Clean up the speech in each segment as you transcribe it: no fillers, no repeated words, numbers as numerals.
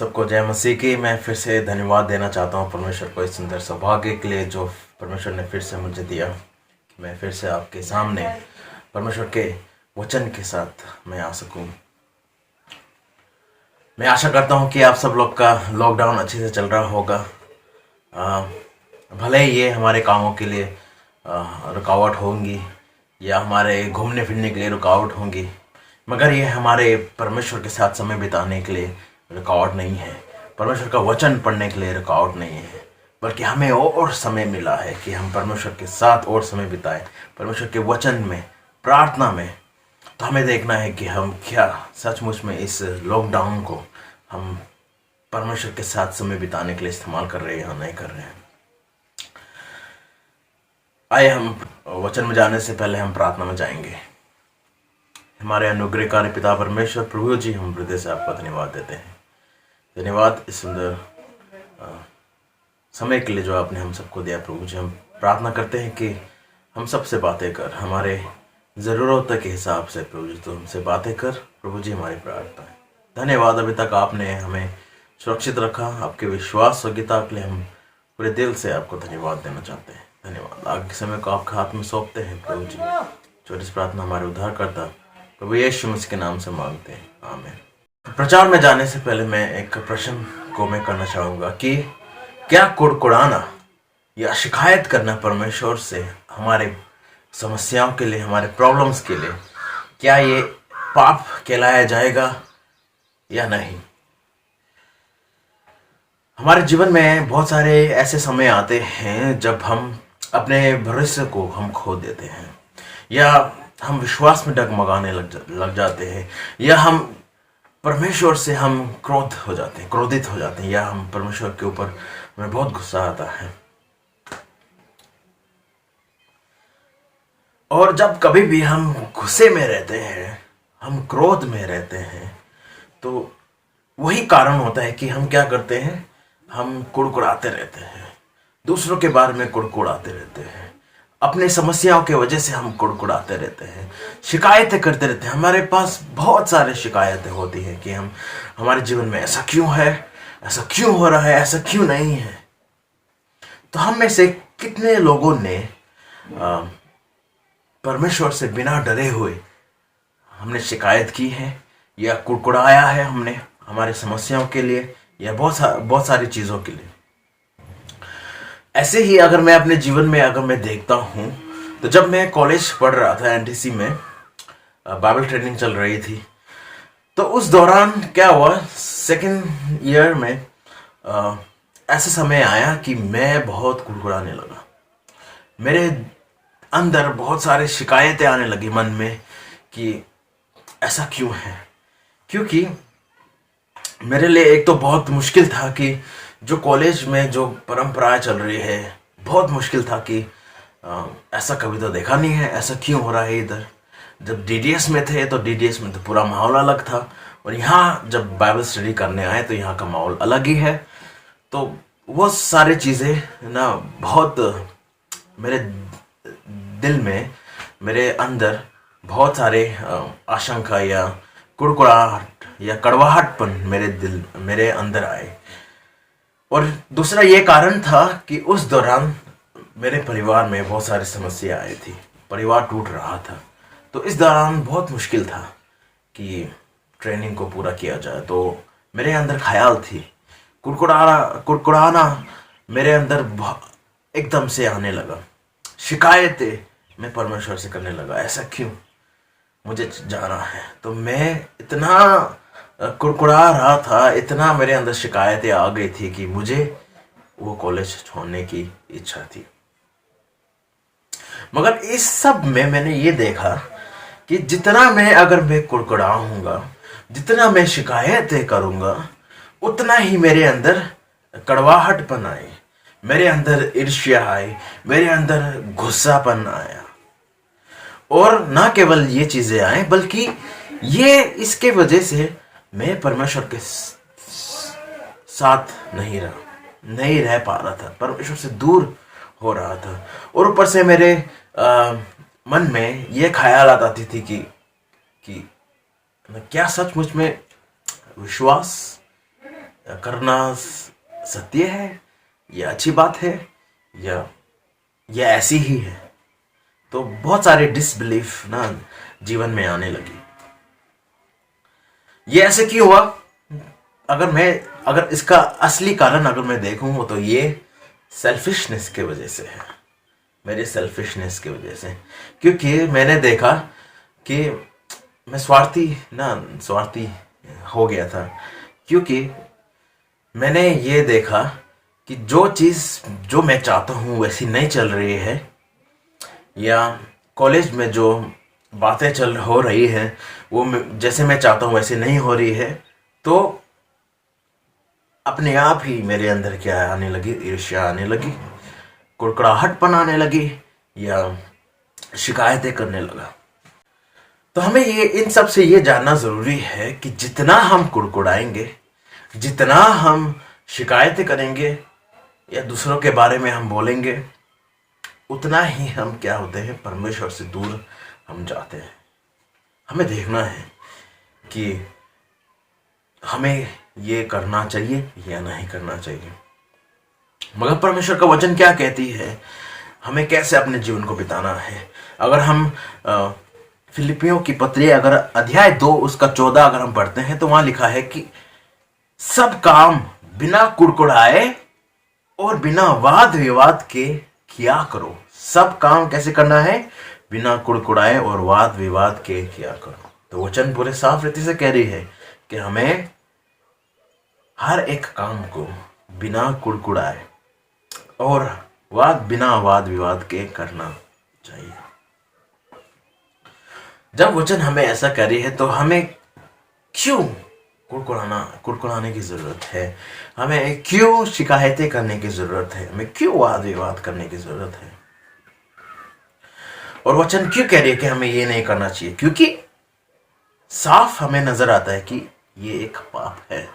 सबको जय मसीह की। मैं फिर से धन्यवाद देना चाहता हूँ परमेश्वर को इस सुंदर सौभाग्य के लिए जो परमेश्वर ने फिर से मुझे दिया कि मैं फिर से आपके सामने परमेश्वर के वचन के साथ मैं आ सकूँ। मैं आशा करता हूँ कि आप सब लोग का लॉकडाउन अच्छे से चल रहा होगा। भले ही ये हमारे कामों के लिए रुकावट होंगी या हमारे घूमने फिरने के लिए रुकावट होंगी, मगर ये हमारे परमेश्वर के साथ समय बिताने के लिए रुकावट नहीं है। परमेश्वर का वचन पढ़ने के लिए रुकावट नहीं है, बल्कि हमें और समय मिला है कि हम परमेश्वर के साथ और समय बिताएं, परमेश्वर के वचन में, प्रार्थना में। तो हमें देखना है कि हम क्या सचमुच में इस लॉकडाउन को हम परमेश्वर के साथ समय बिताने के लिए इस्तेमाल कर रहे हैं या नहीं कर रहे हैं। आइए हम वचन में जाने से पहले हम प्रार्थना में जाएंगे। हमारे अनुग्रहकारी पिता परमेश्वर प्रभु जी, हम हृदय से आपका धन्यवाद देते हैं। धन्यवाद इस सुंदर समय के लिए जो आपने हम सबको दिया प्रभु जी। हम प्रार्थना करते हैं कि हम सबसे बातें कर, हमारे ज़रूरतों के हिसाब से प्रभु जी तो हमसे बातें कर प्रभु जी, हमारी प्रार्थना है। धन्यवाद, अभी तक आपने हमें सुरक्षित रखा। आपके विश्वास योग्यता के लिए हम पूरे दिल से आपको धन्यवाद देना चाहते हैं। धन्यवाद। आगे के समय को आपके हाथ में सौंपते हैं प्रभु जी। छोटी सी प्रार्थना हमारे उद्धार करता प्रभु यीशु मसीह के नाम से मांगते हैं, आमीन। प्रचार में जाने से पहले मैं एक प्रश्न को मैं करना चाहूँगा कि क्या कुड़कुड़ाना या शिकायत करना परमेश्वर से हमारे समस्याओं के लिए, हमारे प्रॉब्लम्स के लिए, क्या ये पाप कहलाया जाएगा या नहीं? हमारे जीवन में बहुत सारे ऐसे समय आते हैं जब हम अपने भरोसे को हम खो देते हैं, या हम विश्वास में डगमगाने लग जाते हैं, या हम परमेश्वर से हम क्रोधित हो जाते हैं, या हम परमेश्वर के ऊपर हमें बहुत गुस्सा आता है। और जब कभी भी हम गुस्से में रहते हैं, हम क्रोध में रहते हैं, तो वही कारण होता है कि हम क्या करते हैं, हम कुड़कुड़ाते रहते हैं, दूसरों के बारे में कुड़कुड़ाते रहते हैं, अपने समस्याओं के वजह से हम कुड़कुड़ाते रहते हैं, शिकायतें करते रहते हैं। हमारे पास बहुत सारे शिकायतें होती हैं कि हम हमारे जीवन में ऐसा क्यों है, ऐसा क्यों हो रहा है, ऐसा क्यों नहीं है। तो हम में से कितने लोगों ने परमेश्वर से बिना डरे हुए हमने शिकायत की है या कुड़कुड़ाया है हमने हमारे समस्याओं के लिए या बहुत सारी चीज़ों के लिए। ऐसे ही अगर मैं अपने जीवन में अगर मैं देखता हूँ, तो जब मैं कॉलेज पढ़ रहा था, एनटीसी में बाइबल ट्रेनिंग चल रही थी, तो उस दौरान क्या हुआ, सेकंड ईयर में ऐसा समय आया कि मैं बहुत कुड़कुड़ाने लगा। मेरे अंदर बहुत सारे शिकायतें आने लगी मन में कि ऐसा क्यों है। क्योंकि मेरे लिए एक तो बहुत मुश्किल था कि जो कॉलेज में जो परंपराएं चल रही है, बहुत मुश्किल था कि ऐसा कभी तो देखा नहीं है, ऐसा क्यों हो रहा है इधर। जब डीडीएस में थे तो डीडीएस में तो पूरा माहौल अलग था, और यहाँ जब बाइबल स्टडी करने आए तो यहाँ का माहौल अलग ही है। तो वो सारी चीज़ें ना बहुत मेरे दिल में, मेरे अंदर बहुत सारे आशंका या कुड़कुड़ाहट या कड़वाहटपन मेरे अंदर आए। और दूसरा ये कारण था कि उस दौरान मेरे परिवार में बहुत सारी समस्या आई थी, परिवार टूट रहा था। तो इस दौरान बहुत मुश्किल था कि ट्रेनिंग को पूरा किया जाए। तो मेरे अंदर ख्याल थी, कुड़कुड़ाना मेरे अंदर एकदम से आने लगा। शिकायतें मैं परमेश्वर से करने लगा, ऐसा क्यों, मुझे जाना है। तो मैं इतना कुड़कुड़ा रहा था, इतना मेरे अंदर शिकायतें आ गई थी कि मुझे वो कॉलेज छोड़ने की इच्छा थी। मगर इस सब में मैंने ये देखा कि जितना मैं कुड़कुड़ाऊंगा, जितना मैं शिकायतें करूंगा, उतना ही मेरे अंदर कड़वाहटपन आए, मेरे अंदर ईर्ष्या आई, मेरे अंदर गुस्सापन आया। और ना केवल ये चीजें आए, बल्कि ये इसके वजह से मैं परमेश्वर के साथ नहीं रह पा रहा था, परमेश्वर से दूर हो रहा था। और ऊपर से मेरे मन में ये ख्याल आती थी कि क्या सचमुच में विश्वास करना सत्य है, या अच्छी बात है, या ऐसी ही है। तो बहुत सारे डिसबिलीफ ना जीवन में आने लगी। ये ऐसे क्यों हुआ? अगर इसका असली कारण अगर मैं देखूं तो ये सेल्फिशनेस के वजह से है, मेरे सेल्फिशनेस की वजह से। क्योंकि मैंने देखा कि मैं स्वार्थी हो गया था। क्योंकि मैंने ये देखा कि जो चीज़ जो मैं चाहता हूँ वैसी नहीं चल रही है, या कॉलेज में जो बातें हो रही है वो जैसे मैं चाहता हूँ वैसे नहीं हो रही है, तो अपने आप ही मेरे अंदर क्या आने लगी, ईर्ष्या आने लगी, कुड़कुड़ाहटपन आने लगी, या शिकायतें करने लगा। तो हमें ये इन सब से ये जानना ज़रूरी है कि जितना हम कुड़कुड़ाएंगे, जितना हम शिकायतें करेंगे या दूसरों के बारे में हम बोलेंगे, उतना ही हम क्या होते हैं, परमेश्वर से दूर हम जाते हैं। हमें देखना है कि हमें ये करना चाहिए या नहीं करना चाहिए। मगर परमेश्वर का वचन क्या कहती है, हमें कैसे अपने जीवन को बिताना है। अगर हम फिलिपियों की पत्री अगर अध्याय 2 उसका 14 अगर हम पढ़ते हैं तो वहां लिखा है कि सब काम बिना कुड़कुड़ाए और बिना वाद विवाद के किया करो। सब काम कैसे करना है? बिना कुड़कुड़ाए और वाद विवाद के किया करो। तो वचन पूरे साफ रीति से कह रही है कि हमें हर एक काम को बिना कुड़कुड़ाए और बिना वाद विवाद के करना चाहिए। जब वचन हमें ऐसा कह रही है तो हमें क्यों कुड़कुड़ाने की जरूरत है? हमें क्यों शिकायतें करने की जरूरत है? हमें क्यों वाद विवाद करने की जरूरत है? और वचन क्यों कह रही है कि हमें ये नहीं करना चाहिए? क्योंकि साफ हमें नजर आता है कि ये एक पाप है,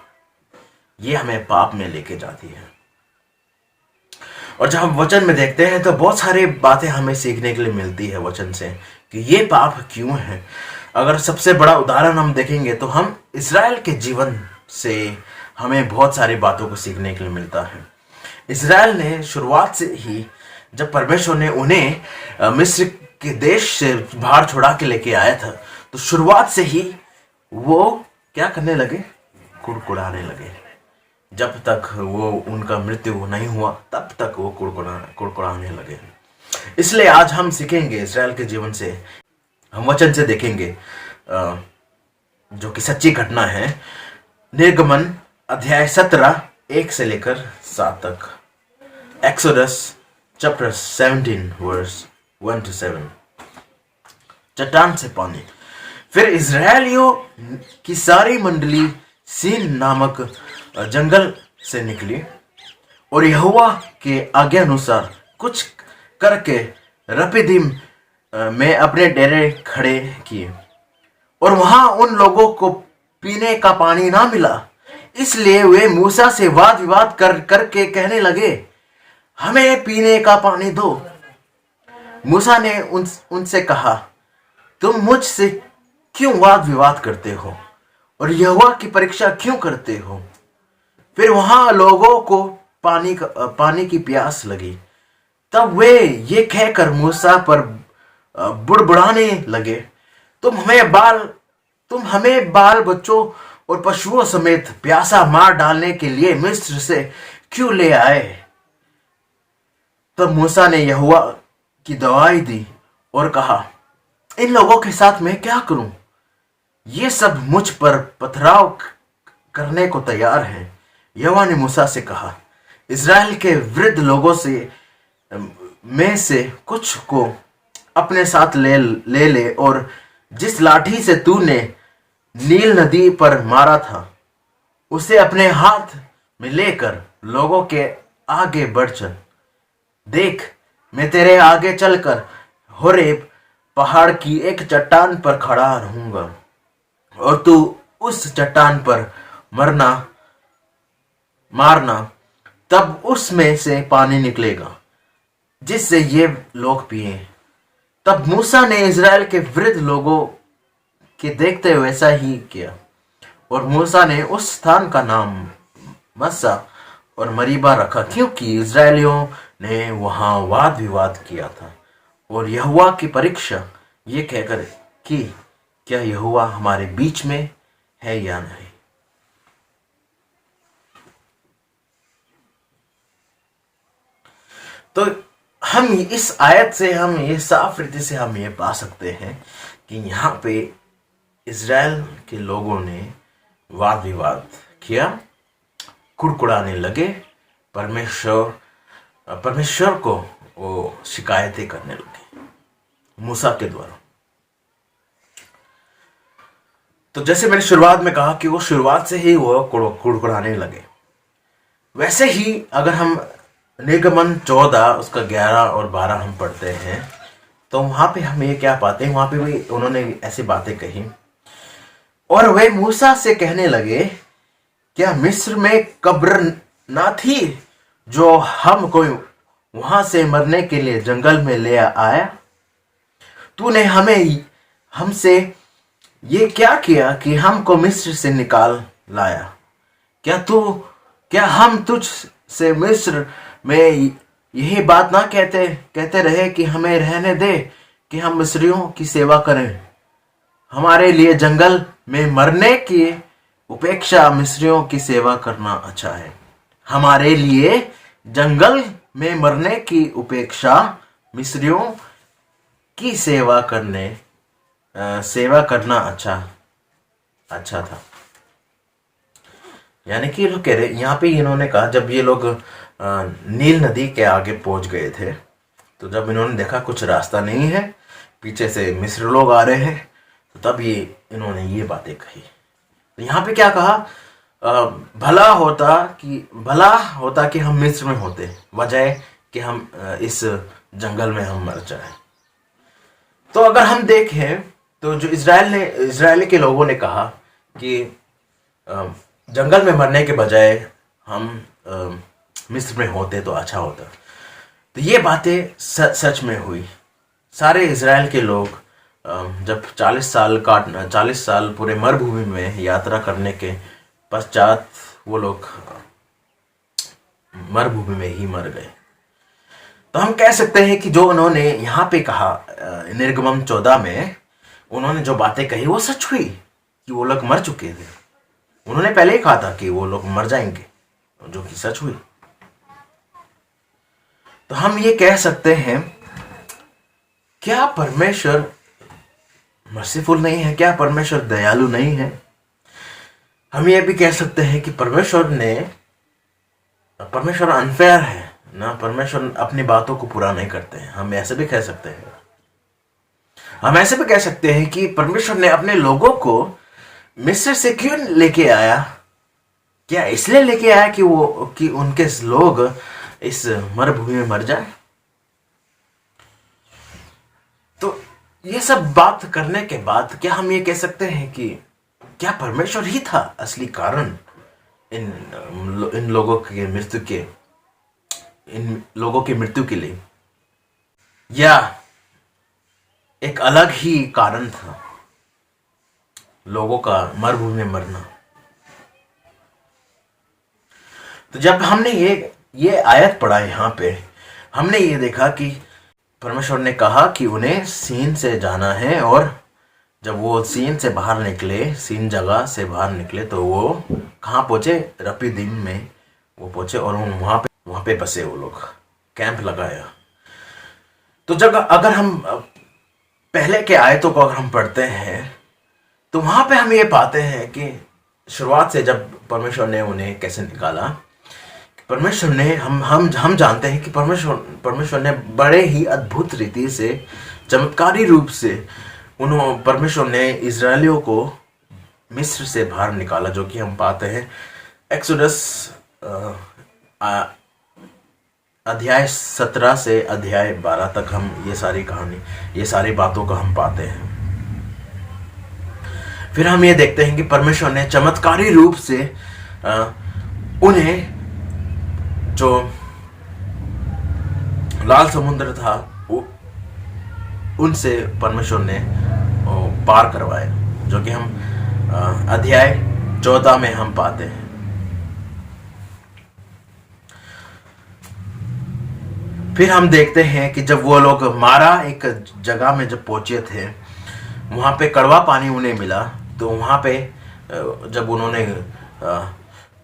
ये हमें पाप में लेके जाती है। और जब हम वचन में देखते हैं तो बहुत सारी बातें हमें सीखने के लिए मिलती है वचन से कि ये पाप क्यों है। अगर सबसे बड़ा उदाहरण हम देखेंगे तो हम इज़राइल के जीवन से हमें बहुत सारी बातों को सीखने के लिए मिलता है। इज़राइल ने शुरुआत से ही, जब परमेश्वर ने उन्हें मिस्र के देश से बाहर छुड़ा के लेके आया था, तो शुरुआत से ही वो क्या करने लगे? कुड़कुड़ाने लगे। जब तक वो उनका मृत्यु नहीं हुआ तब तक वो कुड़कुड़ाने लगे। इसलिए आज हम सीखेंगे इज़राइल के जीवन से, हम वचन से देखेंगे जो कि सच्ची घटना है। निर्गमन अध्याय 17 1 से लेकर 7 तक। Exodus chapter 17 verse 1 to 7। चट्टान से पानी। फिर इज़राइलियों की सारी मंडली सीन नामक जंगल से निकली और यहोवा के आज्ञा अनुसार कुछ करके रपीदीम में अपने डेरे खड़े किए। और वहां उन लोगों को पीने का पानी ना मिला, इसलिए वे मूसा से वाद विवाद करके कहने लगे, हमें पीने का पानी दो। मूसा ने उनसे कहा, तुम मुझसे क्यों वाद विवाद करते हो और यहोवा की परीक्षा क्यों करते हो? फिर वहां लोगों को पानी की प्यास लगी। तब वे ये कहकर मूसा पर बुड़बुड़ाने लगे, तुम हमें बाल बच्चों और पशुओं समेत प्यासा मार डालने के लिए मिस्र से क्यों ले आए? तब मूसा ने यहोवा की दवाई दी और कहा, इन लोगों के साथ मैं क्या करूं? ये सब मुझ पर पथराव करने को तैयार हैं। यहोवा ने मूसा से कहा, इज़राइल के वृद्ध लोगों में से कुछ को अपने साथ ले और जिस लाठी से तूने नील नदी पर मारा था उसे अपने हाथ में लेकर लोगों के आगे बढ़ चल। देख, मैं तेरे आगे चलकर होरेब पहाड़ की एक चट्टान पर खड़ा रहूंगा और तू उस चट्टान पर मारना, तब उसमें से पानी निकलेगा जिससे ये लोग पिए। तब मूसा ने इज़राइल के वृद्ध लोगों के देखते वैसा ही किया और मूसा ने उस स्थान का नाम मस्सा और मरीबा रखा, क्योंकि इजरायलियों ने वहां वाद विवाद किया था और यहोवा की परीक्षा ये कहकर कि क्या यहोवा हमारे बीच में है या नहीं। तो हम इस आयत से हम ये साफ रीति से हम ये पा सकते हैं कि यहाँ पे इज़राइल के लोगों ने वाद विवाद किया, कुड़कुड़ाने लगे, परमेश्वर को वो शिकायतें करने लगे मूसा के द्वारा। तो जैसे मैंने शुरुआत में कहा कि वो शुरुआत से ही वो कुड़कुड़ाने लगे, वैसे ही अगर हम निर्गमन 14 उसका 11 और 12 हम पढ़ते हैं तो वहां पे हम ये क्या पाते हैं, वहां पे भी उन्होंने ऐसी बातें कही। और वे मूसा से कहने लगे, क्या मिस्र में कब्र ना थी जो हमको वहां से मरने के लिए जंगल में ले आया? तूने हमसे ये क्या किया कि हमको मिस्र से निकाल लाया? क्या हम तुझ से मिस्र में यही बात ना कहते रहे कि हमें रहने दे कि हम मिस्रियों की सेवा करें? हमारे लिए जंगल में मरने की उपेक्षा मिस्रियों की सेवा करना अच्छा है। हमारे लिए जंगल में मरने की उपेक्षा मिस्रियों की सेवा करना अच्छा था। यानी कि लोग कह रहे, यहाँ पे इन्होंने कहा, जब ये लोग नील नदी के आगे पहुंच गए थे, तो जब इन्होंने देखा कुछ रास्ता नहीं है, पीछे से मिस्र लोग आ रहे हैं, तो तब इन्होंने ये बातें कही। तो यहाँ पे क्या कहा, भला होता कि हम मिस्र में होते, बजाय कि हम इस जंगल में हम मर जाए। तो अगर हम देखें तो जो इजराइल के लोगों ने कहा कि जंगल में मरने के बजाय हम मिस्र में होते तो अच्छा होता, तो ये बातें सच में हुई। सारे इजराइल के लोग जब 40 साल पूरे मरुभूमि में यात्रा करने के पश्चात वो लोग मरुभूमि में ही मर गए। तो हम कह सकते हैं कि जो उन्होंने यहाँ पे कहा निर्गमन 14 में उन्होंने जो बातें कही वो सच हुई, कि वो लोग मर चुके थे। उन्होंने पहले ही कहा था कि वो लोग मर जाएंगे, जो कि सच हुई। तो हम ये कह सकते हैं, क्या परमेश्वर मर्सीफुल नहीं है? क्या परमेश्वर दयालु नहीं है? हम ये भी कह सकते हैं कि परमेश्वर अनफेयर है ना, परमेश्वर अपनी बातों को पूरा नहीं करते हैं। हम ऐसे भी कह सकते हैं। हम ऐसे भी कह सकते हैं कि परमेश्वर ने अपने लोगों को मिस्र से क्यों लेके आया? क्या इसलिए लेके आया कि उनके लोग इस मरुभूमि में मर जाए? तो ये सब बात करने के बाद क्या हम ये कह सकते हैं कि क्या परमेश्वर ही था असली कारण इन लोगों की मृत्यु के लिए, या एक अलग ही कारण था लोगों का मरुभूमि में मरना? तो जब हमने ये आयत पढ़ा यहाँ पे, हमने ये देखा कि परमेश्वर ने कहा कि उन्हें सीन से जाना है, और जब वो सीन से बाहर निकले, सीन जगह से बाहर निकले, तो वो कहाँ पहुंचे? रपीदीम में वो पहुंचे, और वहाँ पे बसे, वो लोग कैंप लगाया। तो जब अगर हम पहले के आयतों को अगर हम पढ़ते हैं तो वहाँ पे हम ये पाते हैं कि शुरुआत से जब परमेश्वर ने उन्हें कैसे निकाला, परमेश्वर ने हम जानते हैं कि परमेश्वर ने बड़े ही अद्भुत रीति से, चमत्कारी रूप से परमेश्वर ने इजरायलियों को मिस्र से बाहर निकाला, जो कि हम पाते हैं एक्सोडस अध्याय 17 से अध्याय 12 तक। हम ये सारी बातों को हम पाते हैं। फिर हम ये देखते हैं कि परमेश्वर ने चमत्कारी रूप से उन्हें, जो लाल समुद्र था, उनसे परमेश्वर ने पार करवाया, जो कि हम अध्याय 14 में हम पाते हैं। फिर हम देखते हैं कि जब वो लोग मारा एक जगह में जब पहुंचे थे, वहाँ पे कड़वा पानी उन्हें मिला। तो वहाँ पे जब उन्होंने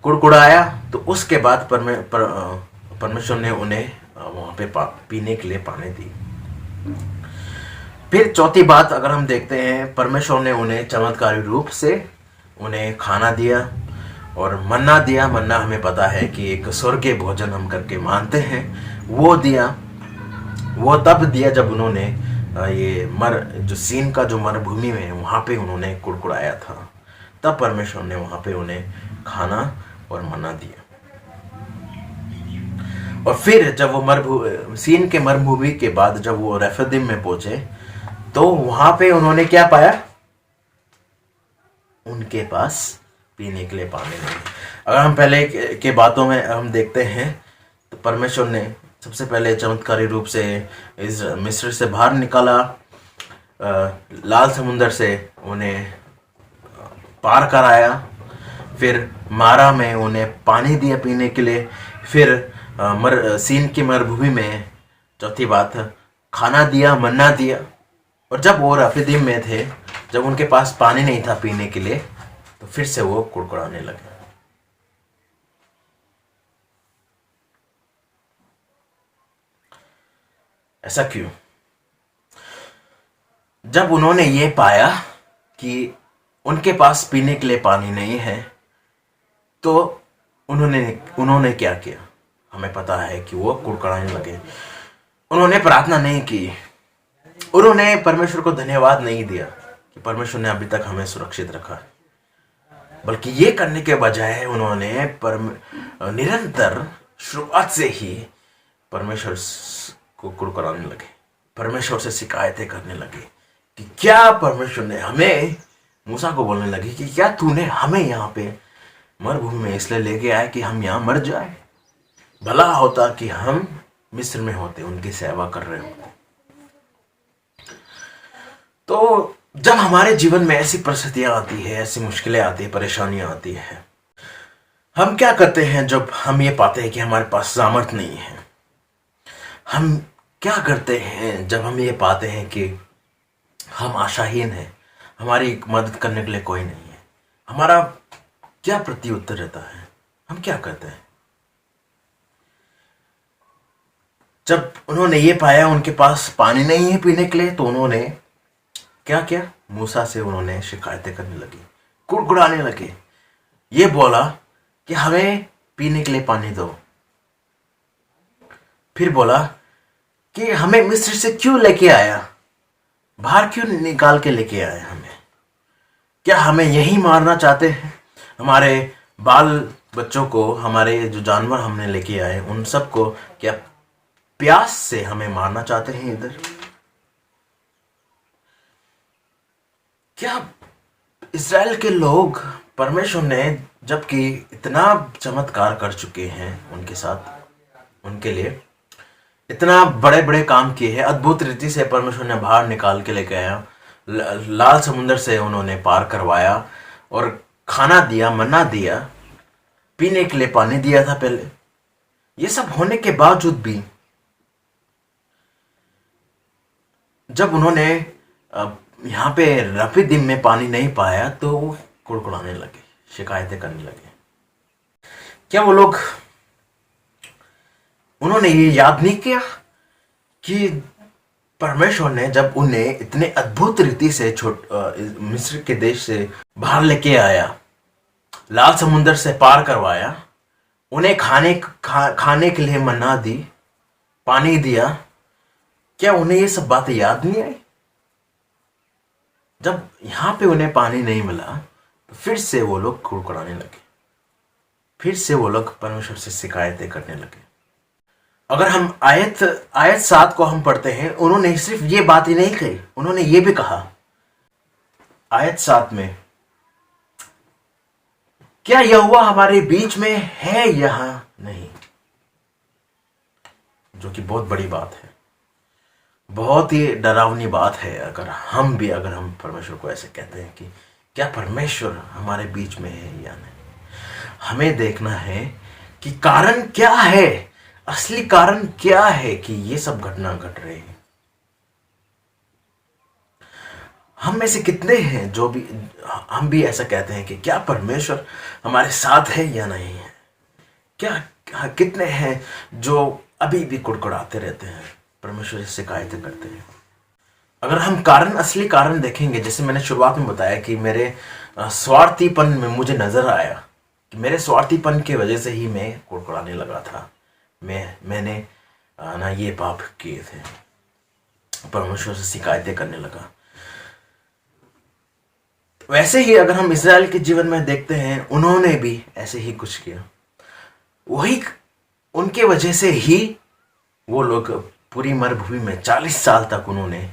कुड़कुड़ाया तो उसके बाद परमेश्वर ने उन्हें वहाँ पे पीने के लिए पानी दी। फिर चौथी बात अगर हम देखते हैं, परमेश्वर ने उन्हें चमत्कारी रूप से उन्हें खाना दिया और मन्ना दिया। मन्ना हमें पता है कि एक स्वर्गीय भोजन हम करके मानते हैं। वो दिया, वो तब दिया जब उन्होंने जो सीन का जो मरुभूमि में वहाँ पे उन्होंने कुड़कुड़ाया था, तब परमेश्वर ने वहाँ पे उन्हें खाना और मन्ना दिया। और फिर जब वो सीन के मरुभूमि के बाद जब वो रेफीदीम में पहुंचे, तो वहां पे उन्होंने क्या पाया? उनके पास पीने के लिए पानी नहीं। अगर हम पहले के बातों में हम देखते हैं तो परमेश्वर ने सबसे पहले चमत्कारी रूप से इस मिस्र से बाहर निकाला, लाल समुंदर से उन्हें पार कराया, फिर मारा में उन्हें पानी दिया पीने के लिए, फिर सीन की मरुभूमि में चौथी बात खाना दिया, मन्ना दिया। और जब वो रेफीदीम में थे, जब उनके पास पानी नहीं था पीने के लिए, तो फिर से वो कुड़कुड़ाने लगे। ऐसा क्यों? जब उन्होंने ये पाया कि उनके पास पीने के लिए पानी नहीं है, तो उन्होंने क्या किया? हमें पता है कि वो कुड़कुड़ाने लगे। उन्होंने प्रार्थना नहीं की, उन्होंने परमेश्वर को धन्यवाद नहीं दिया कि परमेश्वर ने अभी तक हमें सुरक्षित रखा, बल्कि ये करने के बजाय उन्होंने निरंतर शुरुआत से ही परमेश्वर को कुड़कुड़ाने लगे, परमेश्वर से शिकायतें करने लगे कि क्या परमेश्वर ने हमें, मूसा को बोलने लगे कि क्या तूने हमें यहाँ पे मरुभूमि में इसलिए लेके आए कि हम यहाँ मर जाए? भला होता कि हम मिस्र में होते, उनकी सेवा कर रहे होते। तो जब हमारे जीवन में ऐसी परिस्थितियां आती है, ऐसी मुश्किलें आती है, परेशानियां आती है, हम क्या करते हैं जब हम ये पाते हैं कि हमारे पास सामर्थ नहीं है? हम क्या करते हैं जब हम ये पाते हैं कि हम आशाहीन हैं, हमारी मदद करने के लिए कोई नहीं है? हमारा क्या प्रत्युत्तर रहता है? हम क्या करते हैं? जब उन्होंने ये पाया उनके पास पानी नहीं है पीने के लिए, तो उन्होंने क्या किया? मूसा से उन्होंने शिकायतें करने लगी, कुड़कुड़ाने लगे। ये बोला कि हमें पीने के लिए पानी दो। फिर बोला कि हमें मिस्र से क्यों लेके आया, बाहर क्यों निकाल के लेके आया हमें? क्या हमें यही मारना चाहते हैं? हमारे बाल बच्चों को, हमारे जो जानवर हमने लेके आए, उन सबको क्या प्यास से हमें मारना चाहते हैं इधर? क्या इस्राएल के लोग, परमेश्वर ने जबकि इतना चमत्कार कर चुके हैं उनके साथ, उनके लिए इतना बड़े बड़े काम किए हैं, अद्भुत रीति से परमेश्वर ने बाहर निकाल के लेके आया, लाल समुद्र से उन्होंने पार करवाया और खाना दिया, मन्ना दिया, पीने के लिए पानी दिया था पहले। ये सब होने के बावजूद भी जब उन्होंने यहाँ पे रेफीदीम में पानी नहीं पाया, तो वो कुड़कुड़ाने लगे, शिकायतें करने लगे। क्या वो लोग, उन्होंने ये याद नहीं किया कि परमेश्वर ने जब उन्हें इतने अद्भुत रीति से मिस्र के देश से बाहर लेके आया, लाल समुद्र से पार करवाया, उन्हें खाने के लिए मन्ना दी, पानी दिया, क्या उन्हें ये सब बातें याद नहीं आई? जब यहां पे उन्हें पानी नहीं मिला, तो फिर से वो लोग कुड़कुड़ाने लगे, फिर से वो लोग परमेश्वर से शिकायतें करने लगे। अगर हम आयत 7 को हम पढ़ते हैं, उन्होंने सिर्फ ये बात ही नहीं कही, उन्होंने ये भी कहा आयत 7 में, क्या यहोवा हमारे बीच में है यहां नहीं? जो कि बहुत बड़ी बात है, बहुत ही डरावनी बात है। अगर हम परमेश्वर को ऐसे कहते हैं कि क्या परमेश्वर हमारे बीच में है या नहीं, हमें देखना है कि कारण क्या है। असली कारण क्या है कि ये सब घटना घट रही है। हम में से कितने हैं जो भी हम भी ऐसा कहते हैं कि क्या परमेश्वर हमारे साथ है या नहीं है। क्या कितने हैं जो अभी भी कुड़कुड़ाते रहते हैं, परमेश्वर से शिकायतें करते हैं। अगर हम असली कारण देखेंगे, जैसे मैंने शुरुआत में बताया कि मेरे स्वार्थीपन में मुझे नजर आया कि मेरे स्वार्थीपन की वजह से ही मैं कुड़कुड़ाने लगा था। मैंने ना ये पाप किए थे, परमेश्वर से शिकायतें करने लगा। वैसे ही अगर हम इज़राइल के जीवन में देखते हैं, उन्होंने भी ऐसे ही कुछ किया। वही उनके वजह से ही वो लोग पूरी मरुभूमि में 40 साल तक उन्होंने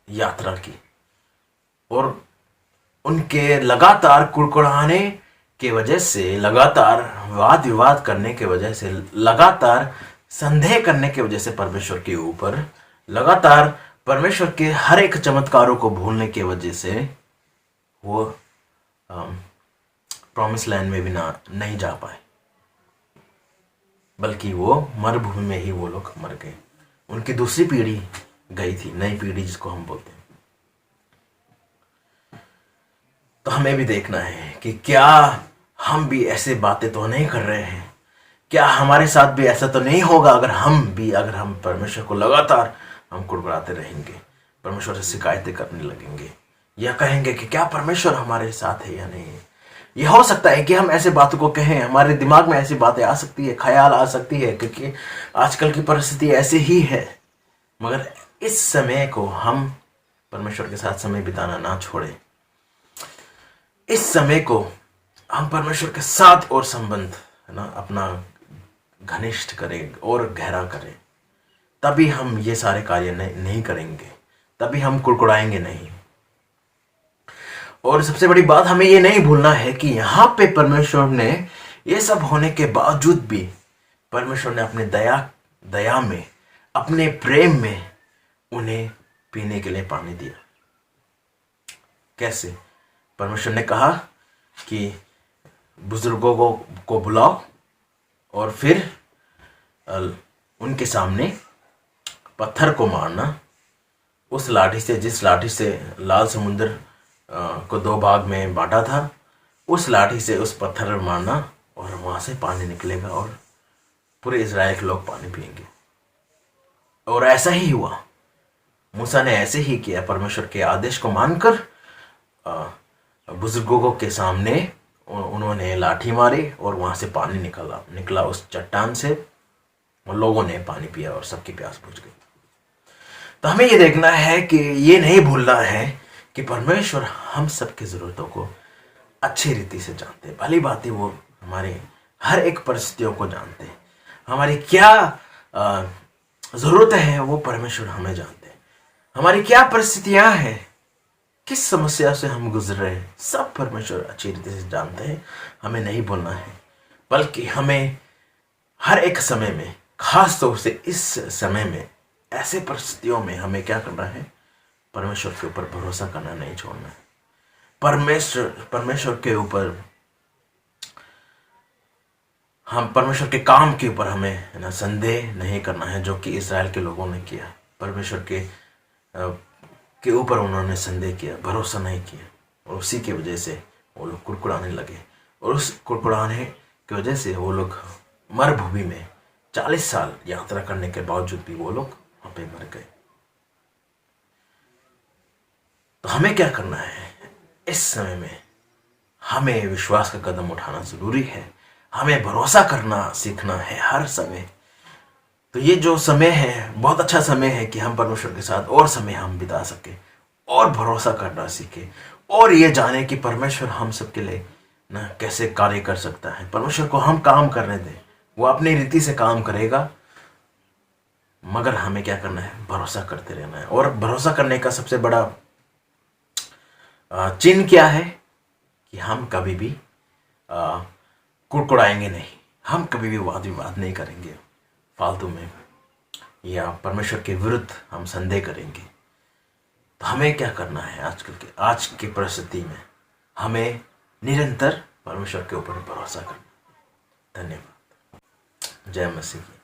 यात्रा की, और उनके लगातार कुड़कुड़ाने के वजह से, लगातार वाद विवाद करने के वजह से, लगातार संदेह करने की वजह से परमेश्वर के ऊपर, लगातार परमेश्वर के हर एक चमत्कारों को भूलने की वजह से वो प्रॉमिस लैंड में भी नहीं जा पाए, बल्कि वो मरुभूमि में ही वो लोग मर गए। उनकी दूसरी पीढ़ी गई थी, नई पीढ़ी जिसको हम बोलते हैं। तो हमें भी देखना है कि क्या हम भी ऐसे बातें तो नहीं कर रहे हैं, क्या हमारे साथ भी ऐसा तो नहीं होगा अगर हम परमेश्वर को लगातार हम कुड़कुड़ाते रहेंगे, परमेश्वर से शिकायतें करने लगेंगे, या कहेंगे कि क्या परमेश्वर हमारे साथ है या नहीं है। यह हो सकता है कि हम ऐसे बातों को कहें, हमारे दिमाग में ऐसी बातें आ सकती है, ख्याल आ सकती है, क्योंकि आजकल की परिस्थिति ऐसी ही है। मगर इस समय को हम परमेश्वर के साथ समय बिताना ना छोड़े। इस समय को हम परमेश्वर के साथ और संबंध है ना अपना घनिष्ठ करें और गहरा करें, तभी हम ये सारे कार्य नहीं करेंगे, तभी हम कुड़कुड़ाएंगे नहीं। और सबसे बड़ी बात, हमें ये नहीं भूलना है कि यहाँ पे परमेश्वर ने ये सब होने के बावजूद भी परमेश्वर ने अपने दया में, अपने प्रेम में उन्हें पीने के लिए पानी दिया। कैसे? परमेश्वर ने कहा कि बुजुर्गों को बुलाओ और फिर उनके सामने पत्थर को मारना, उस लाठी से, जिस लाठी से लाल समुद्र को 2 भाग में बांटा था, उस लाठी से उस पत्थर में मारना और वहां से पानी निकलेगा और पूरे इज़राइल के लोग पानी पिएंगे। और ऐसा ही हुआ। मूसा ने ऐसे ही किया, परमेश्वर के आदेश को मानकर बुजुर्गों के सामने उन्होंने लाठी मारी और वहां से पानी निकला उस चट्टान से, और लोगों ने पानी पिया और सबकी प्यास बुझ गई। तो हमें ये देखना है कि ये नहीं भूलना है कि परमेश्वर हम सबकी ज़रूरतों को अच्छी रीति से जानते हैं। भली बात है, वो हमारे हर एक परिस्थितियों को जानते हैं। हमारी क्या ज़रूरतें हैं वो परमेश्वर हमें जानते हैं। हमारी क्या परिस्थितियां हैं, किस समस्या से हम गुजर रहे हैं, सब परमेश्वर अच्छी रीति से जानते हैं। हमें नहीं भूलना है, बल्कि हमें हर एक समय में, खास तौर से इस समय में, ऐसे परिस्थितियों में हमें क्या करना है? परमेश्वर के ऊपर भरोसा करना नहीं छोड़ना है। परमेश्वर के ऊपर, हम परमेश्वर के काम के ऊपर हमें है ना संदेह नहीं करना है, जो कि इज़राइल के लोगों ने किया। परमेश्वर के ऊपर उन्होंने संदेह किया, भरोसा नहीं किया, और उसी की वजह से वो लोग कुड़कुड़ाने लगे। और उस कुड़कुड़ाने की वजह से वो लोग मरुभूमि में 40 साल यात्रा करने के बावजूद भी वो लोग वहां पे मर गए। तो हमें क्या करना है? इस समय में हमें विश्वास का कदम उठाना जरूरी है। हमें भरोसा करना सीखना है हर समय। तो ये जो समय है, बहुत अच्छा समय है कि हम परमेश्वर के साथ और समय हम बिता सके, और भरोसा करना सीखे, और ये जाने कि परमेश्वर हम सबके लिए ना कैसे कार्य कर सकता है। परमेश्वर को हम काम करने दें, वो अपनी रीति से काम करेगा, मगर हमें क्या करना है? भरोसा करते रहना है। और भरोसा करने का सबसे बड़ा चिन्ह क्या है? कि हम कभी भी कुड़कुड़ाएंगे नहीं, हम कभी भी वाद विवाद नहीं करेंगे फालतू में, या परमेश्वर के विरुद्ध हम संदेह करेंगे। तो हमें क्या करना है? आज की परिस्थिति में हमें निरंतर परमेश्वर के ऊपर भरोसा करना। धन्यवाद। जय मसीह की।